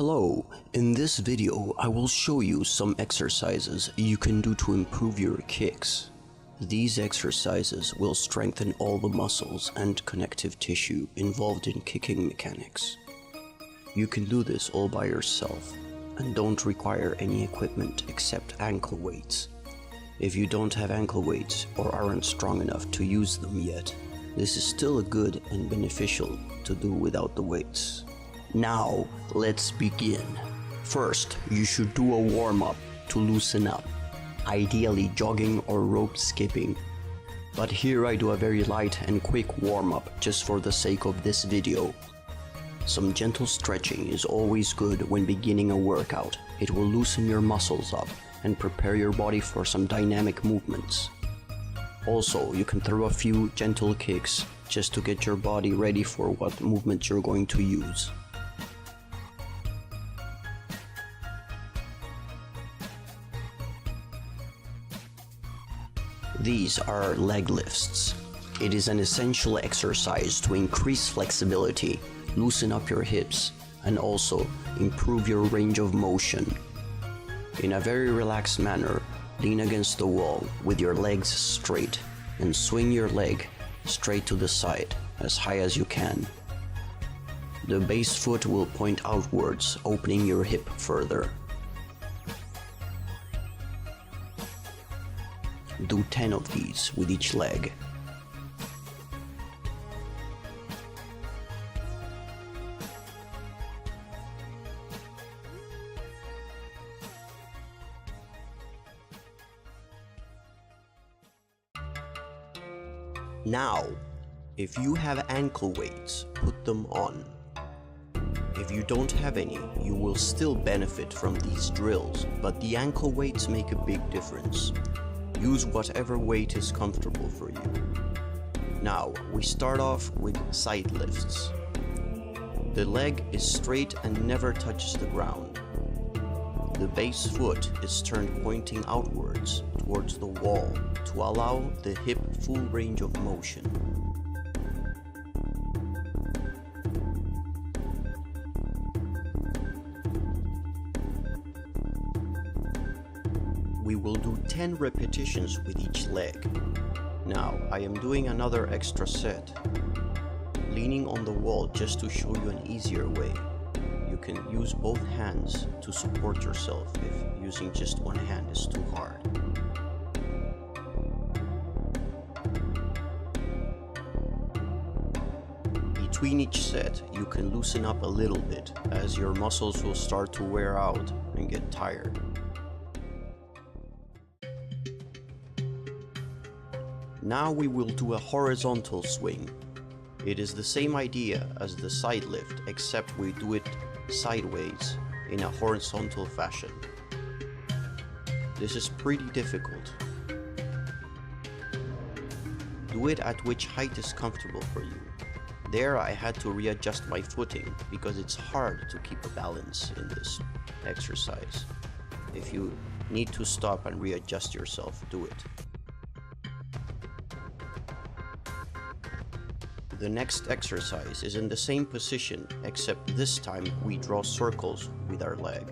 Hello, in this video I will show you some exercises you can do to improve your kicks. These exercises will strengthen all the muscles and connective tissue involved in kicking mechanics. You can do this all by yourself and don't require any equipment except ankle weights. If you don't have ankle weights or aren't strong enough to use them yet, this is still good and beneficial to do without the weights. Now, let's begin. First, you should do a warm-up to loosen up, ideally jogging or rope skipping. But here I do a very light and quick warm-up just for the sake of this video. Some gentle stretching is always good when beginning a workout. It will loosen your muscles up and prepare your body for some dynamic movements. Also, you can throw a few gentle kicks just to get your body ready for what movement you're going to use. These are leg lifts. It is an essential exercise to increase flexibility, loosen up your hips, and also improve your range of motion. In a very relaxed manner, lean against the wall with your legs straight and swing your leg straight to the side as high as you can. The base foot will point outwards, opening your hip further. Do 10 of these with each leg. Now, if you have ankle weights, put them on. If you don't have any, you will still benefit from these drills, but the ankle weights make a big difference. Use whatever weight is comfortable for you. Now, we start off with side lifts. The leg is straight and never touches the ground. The base foot is turned pointing outwards towards the wall to allow the hip full range of motion. We will do 10 repetitions with each leg. Now, I am doing another extra set, leaning on the wall just to show you an easier way. You can use both hands to support yourself if using just one hand is too hard. Between each set, you can loosen up a little bit as your muscles will start to wear out and get tired. Now we will do a horizontal swing. It is the same idea as the side lift, except we do it sideways in a horizontal fashion. This is pretty difficult. Do it at which height is comfortable for you. There I had to readjust my footing because it's hard to keep a balance in this exercise. If you need to stop and readjust yourself, do it. The next exercise is in the same position, except this time we draw circles with our leg.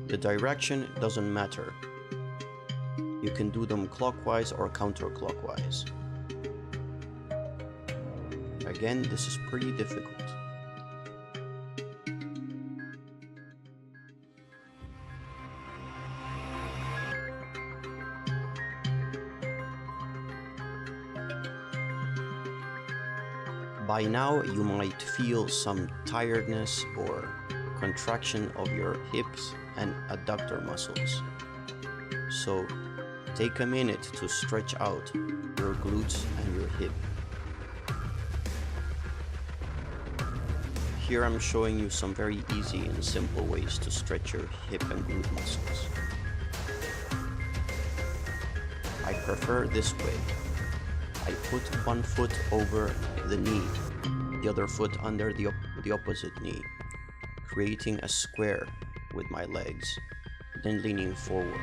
The direction doesn't matter. You can do them clockwise or counterclockwise. Again, this is pretty difficult. By now, you might feel some tiredness or contraction of your hips and adductor muscles. So, take a minute to stretch out your glutes and your hip. Here I'm showing you some very easy and simple ways to stretch your hip and glute muscles. I prefer this way. I put one foot over the knee, the other foot under the opposite knee, creating a square with my legs, then leaning forward.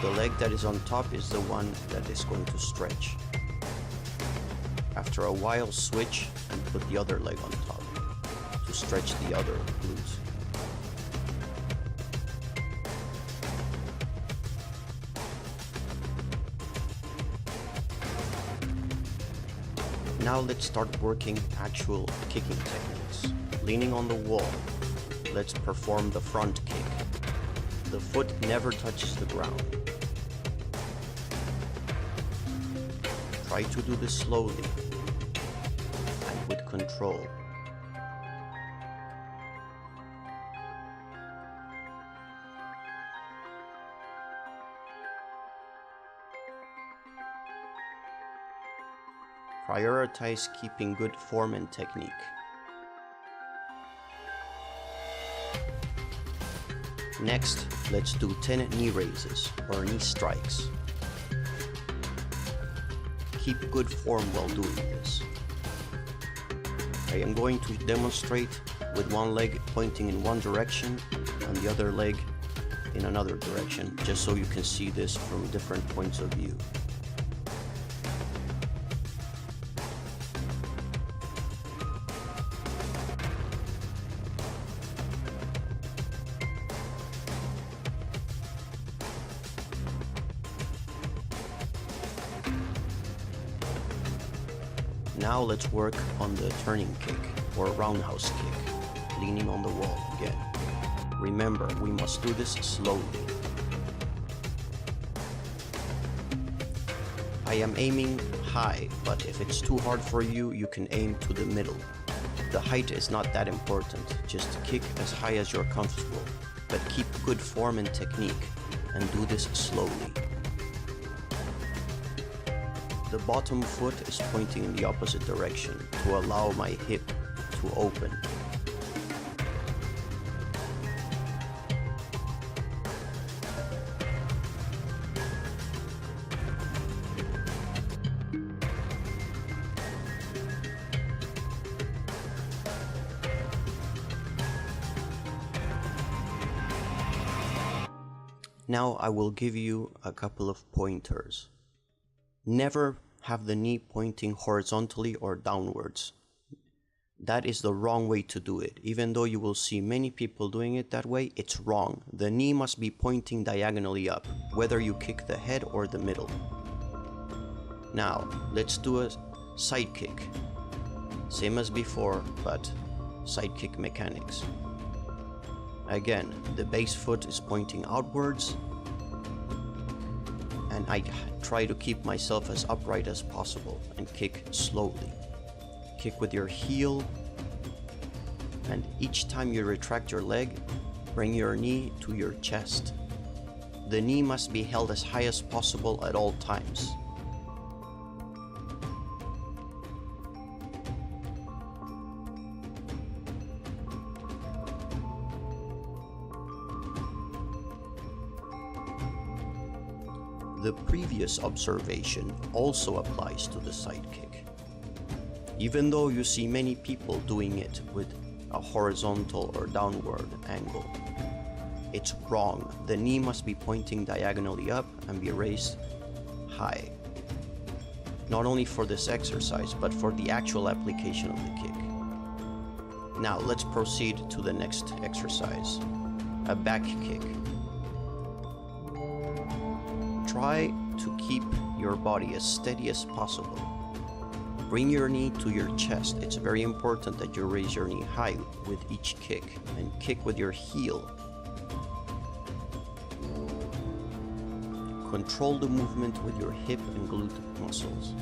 The leg that is on top is the one that is going to stretch. After a while, switch and put the other leg on top to stretch the other glutes. Now let's start working actual kicking techniques. Leaning on the wall, let's perform the front kick. The foot never touches the ground. Try to do this slowly and with control. Prioritize keeping good form and technique. Next, let's do 10 knee raises or knee strikes. Keep good form while doing this. I am going to demonstrate with one leg pointing in one direction and the other leg in another direction, just so you can see this from different points of view. Now let's work on the turning kick or roundhouse kick, leaning on the wall again. Remember, we must do this slowly. I am aiming high, but if it's too hard for you, you can aim to the middle. The height is not that important, just kick as high as you're comfortable, but keep good form and technique, and do this slowly. The bottom foot is pointing in the opposite direction to allow my hip to open. Now I will give you a couple of pointers. Never have the knee pointing horizontally or downwards. That is the wrong way to do it. Even though you will see many people doing it that way, it's wrong. The knee must be pointing diagonally up, whether you kick the head or the middle. Now, let's do a side kick. Same as before, but side kick mechanics. Again, the base foot is pointing outwards, and I try to keep myself as upright as possible and kick slowly. Kick with your heel, and each time you retract your leg, bring your knee to your chest. The knee must be held as high as possible at all times. The previous observation also applies to the side kick. Even though you see many people doing it with a horizontal or downward angle, it's wrong. The knee must be pointing diagonally up and be raised high. Not only for this exercise, but for the actual application of the kick. Now let's proceed to the next exercise, a back kick. Try to keep your body as steady as possible. Bring your knee to your chest. It's very important that you raise your knee high with each kick and kick with your heel. Control the movement with your hip and glute muscles.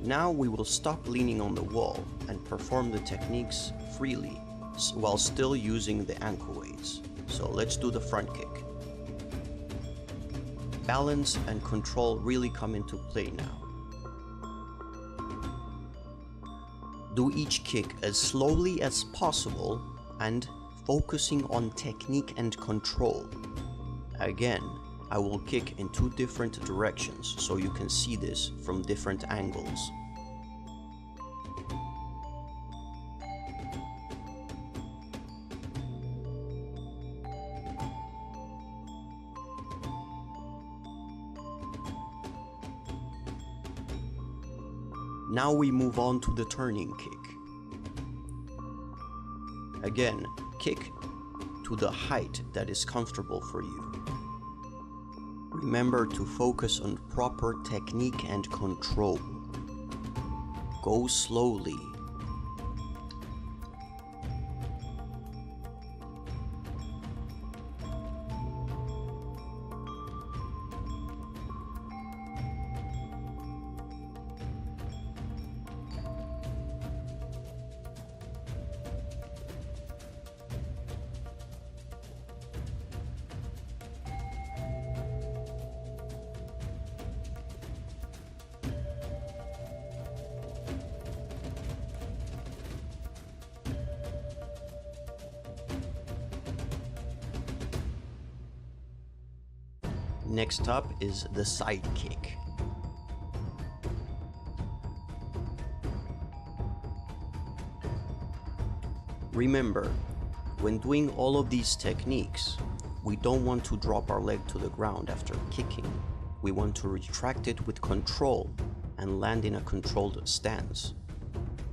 Now we will stop leaning on the wall and perform the techniques freely while still using the ankle weights. So let's do the front kick. Balance and control really come into play now. Do each kick as slowly as possible and focusing on technique and control. Again, I will kick in 2 different directions so you can see this from different angles. Now we move on to the turning kick. Again, kick to the height that is comfortable for you. Remember to focus on proper technique and control. Go slowly. Next up is the side kick. Remember, when doing all of these techniques, we don't want to drop our leg to the ground after kicking. We want to retract it with control and land in a controlled stance,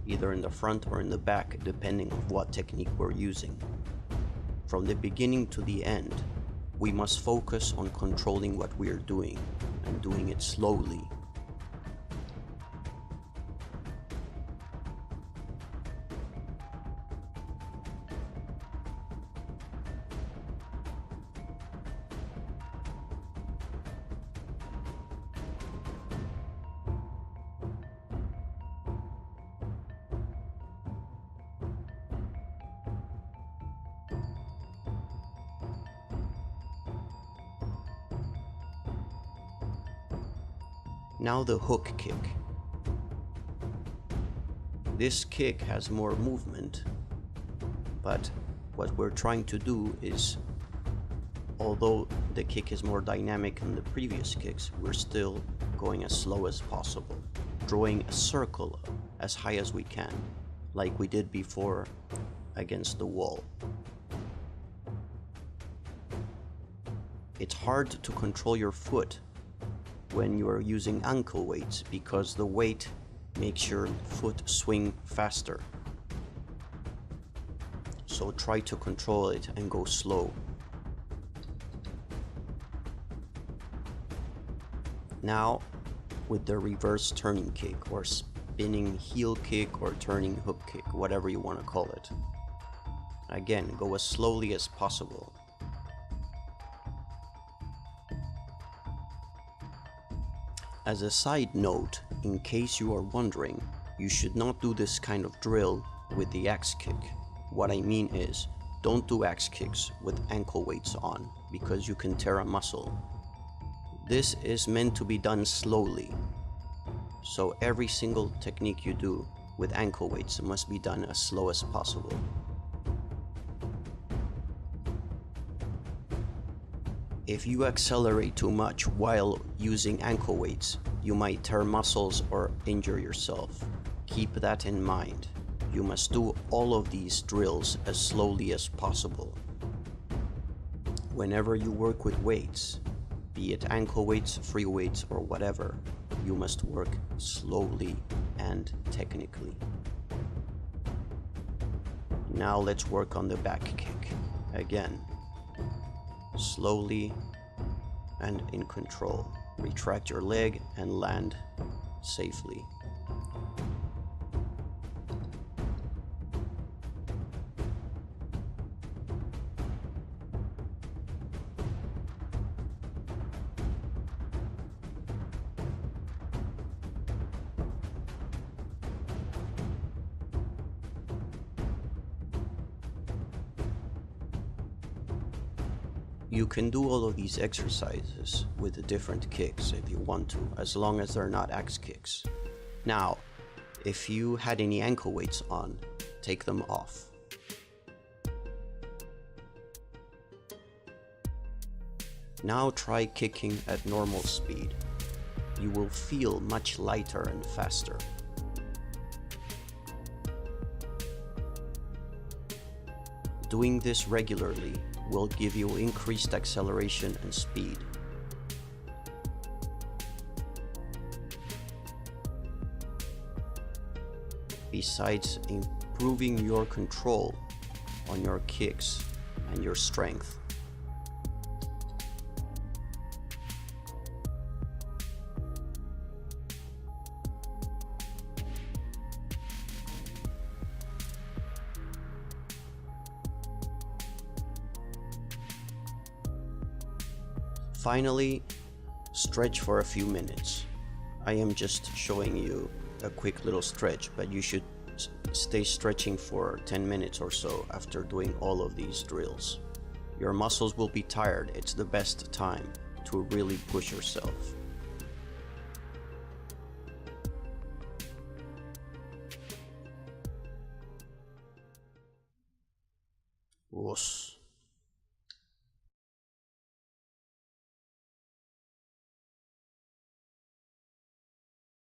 either in the front or in the back, depending on what technique we're using. From the beginning to the end, we must focus on controlling what we are doing and doing it slowly. Now the hook kick. This kick has more movement, but what we're trying to do is, although the kick is more dynamic than the previous kicks, we're still going as slow as possible, drawing a circle as high as we can, like we did before against the wall. It's hard to control your foot when you are using ankle weights because the weight makes your foot swing faster. So try to control it and go slow. Now with the reverse turning kick or spinning heel kick or turning hook kick, whatever you want to call it. Again, go as slowly as possible. As a side note, in case you are wondering, you should not do this kind of drill with the axe kick. What I mean is, don't do axe kicks with ankle weights on, because you can tear a muscle. This is meant to be done slowly, so every single technique you do with ankle weights must be done as slow as possible. If you accelerate too much while using ankle weights, you might tear muscles or injure yourself. Keep that in mind. You must do all of these drills as slowly as possible. Whenever you work with weights, be it ankle weights, free weights, or whatever, you must work slowly and technically. Now let's work on the back kick. Again, slowly and in control. Retract your leg and land safely. You can do all of these exercises with the different kicks if you want to, as long as they're not axe kicks. Now, if you had any ankle weights on, take them off. Now try kicking at normal speed. You will feel much lighter and faster. Doing this regularly will give you increased acceleration and speed. Besides improving your control on your kicks and your strength. Finally, stretch for a few minutes. I am just showing you a quick little stretch, but you should stay stretching for 10 minutes or so after doing all of these drills. Your muscles will be tired. It's the best time to really push yourself. Whoosh.